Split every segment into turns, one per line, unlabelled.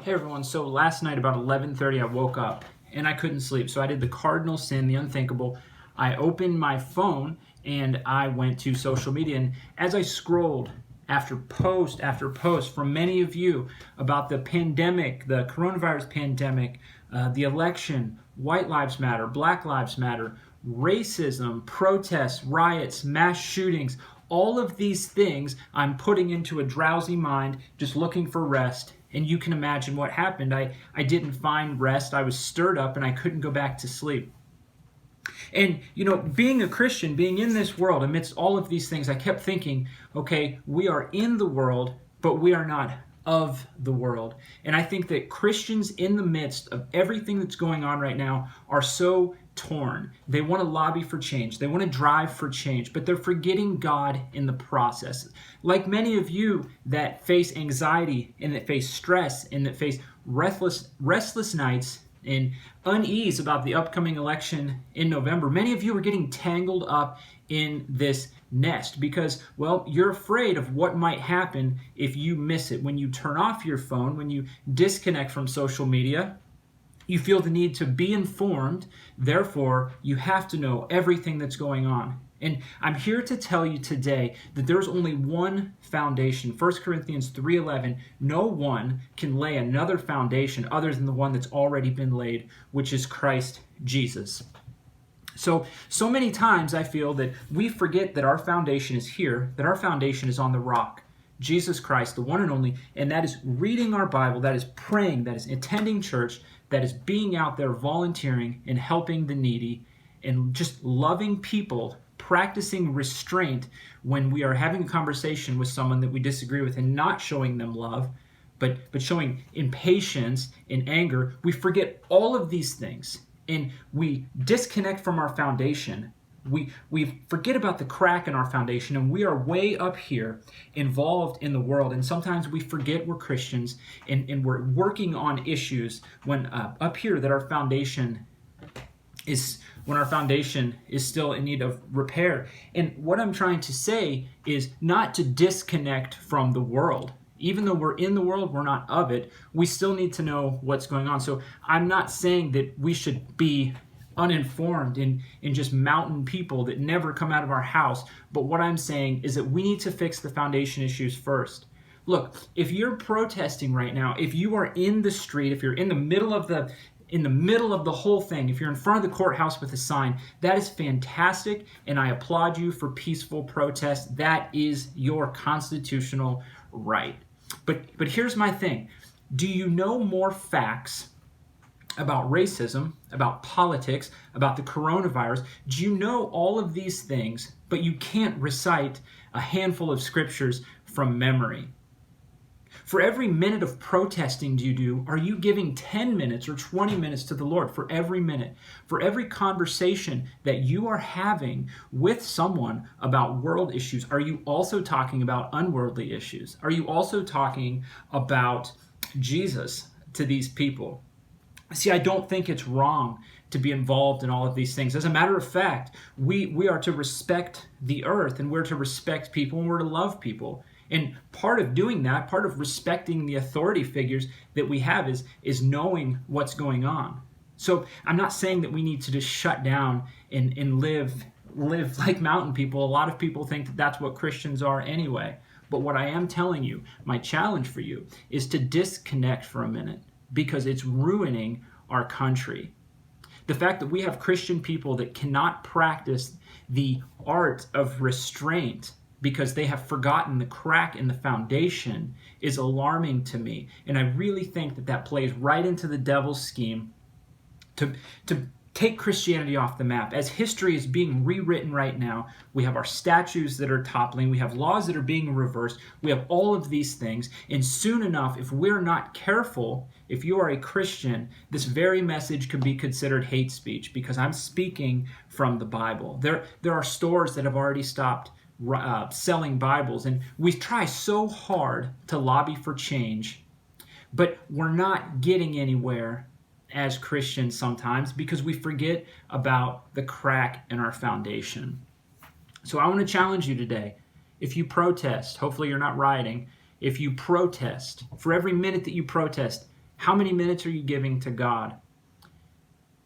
Hey everyone, so last night about 11:30 I woke up and I couldn't sleep. So I did the cardinal sin, the unthinkable. I opened my phone and I went to social media, and as I scrolled after post from many of you about the pandemic, the coronavirus pandemic, the election, White Lives Matter, Black Lives Matter, racism, protests, riots, mass shootings, all of these things I'm putting into a drowsy mind, just looking for rest. And you can imagine what happened. I didn't find rest. I was stirred up and I couldn't go back to sleep. And, being a Christian, being in this world, amidst all of these things, I kept thinking, okay, we are in the world, but we are not of the world. And I think that Christians in the midst of everything that's going on right now are so torn. They want to lobby for change. They want to drive for change, but they're forgetting God in the process. Like many of you that face anxiety and that face stress and that face restless nights and unease about the upcoming election in November, many of you are getting tangled up in this nest because, well, you're afraid of what might happen if you miss it. When you turn off your phone, when you disconnect from social media, you feel the need to be informed. Therefore, you have to know everything that's going on. And I'm here to tell you today that there's only one foundation. 1 Corinthians 3:11, no one can lay another foundation other than the one that's already been laid, which is Christ Jesus. So many times I feel that we forget that our foundation is here, that our foundation is on the rock, Jesus Christ, the one and only, and that is reading our Bible, that is praying, that is attending church, that is being out there volunteering and helping the needy and just loving people, practicing restraint when we are having a conversation with someone that we disagree with and not showing them love, but showing impatience and anger. We forget all of these things and we disconnect from our foundation. We forget about the crack in our foundation, and we are way up here involved in the world. And sometimes we forget we're Christians and we're working on issues when up here that our foundation is still in need of repair. And what I'm trying to say is not to disconnect from the world. Even though we're in the world, we're not of it. We still need to know what's going on. So I'm not saying that we should be uninformed and just mountain people that never come out of our house. But what I'm saying is that we need to fix the foundation issues first. Look, if you're protesting right now, if you are in the street, if you're in the middle of the whole thing, if you're in front of the courthouse with a sign, that is fantastic, and I applaud you for peaceful protest. That is your constitutional right. But here's my thing. Do you know more facts about racism, about politics, about the coronavirus? Do you know all of these things, but you can't recite a handful of scriptures from memory? For every minute of protesting you do, are you giving 10 minutes or 20 minutes to the Lord? For every minute, for every conversation that you are having with someone about world issues, are you also talking about unworldly issues? Are you also talking about Jesus to these people? See, I don't think it's wrong to be involved in all of these things. As a matter of fact, we are to respect the earth, and we're to respect people, and we're to love people. And part of doing that, part of respecting the authority figures that we have is knowing what's going on. So I'm not saying that we need to just shut down and live like mountain people. A lot of people think that that's what Christians are anyway. But what I am telling you, my challenge for you, is to disconnect for a minute, because it's ruining our country. The fact that we have Christian people that cannot practice the art of restraint because they have forgotten the crack in the foundation is alarming to me. And I really think that plays right into the devil's scheme to take Christianity off the map. As history is being rewritten right now, we have our statues that are toppling, we have laws that are being reversed, we have all of these things, and soon enough, if we're not careful, if you are a Christian, this very message could be considered hate speech, because I'm speaking from the Bible. There are stores that have already stopped selling Bibles, and we try so hard to lobby for change, but we're not getting anywhere as Christians sometimes because we forget about the crack in our foundation. So I want to challenge you today. If you protest, hopefully you're not rioting, if you protest, for every minute that you protest, How many minutes are you giving to God?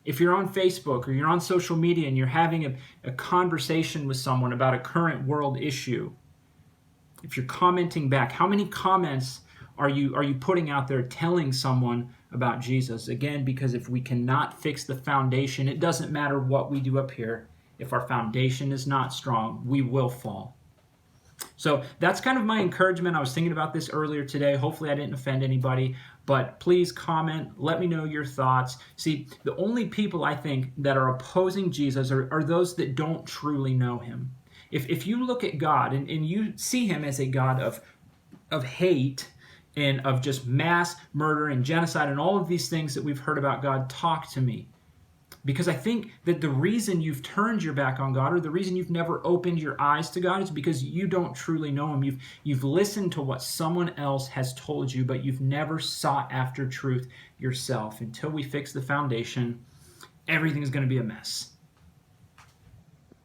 If you're on Facebook or you're on social media and you're having a conversation with someone about a current world issue, if you're commenting back, how many comments are you putting out there telling someone about Jesus? Again, because if we cannot fix the foundation, it doesn't matter what we do up here. If our foundation is not strong, we will fall. So that's kind of my encouragement. I was thinking about this earlier today. Hopefully I didn't offend anybody, but please comment. Let me know your thoughts. See, the only people I think that are opposing Jesus are those that don't truly know him. If you look at God and you see him as a God of hate and of just mass murder and genocide and all of these things that we've heard about God, talk to me. Because I think that the reason you've turned your back on God, or the reason you've never opened your eyes to God, is because you don't truly know him. You've listened to what someone else has told you, but you've never sought after truth yourself. Until we fix the foundation, everything's going to be a mess.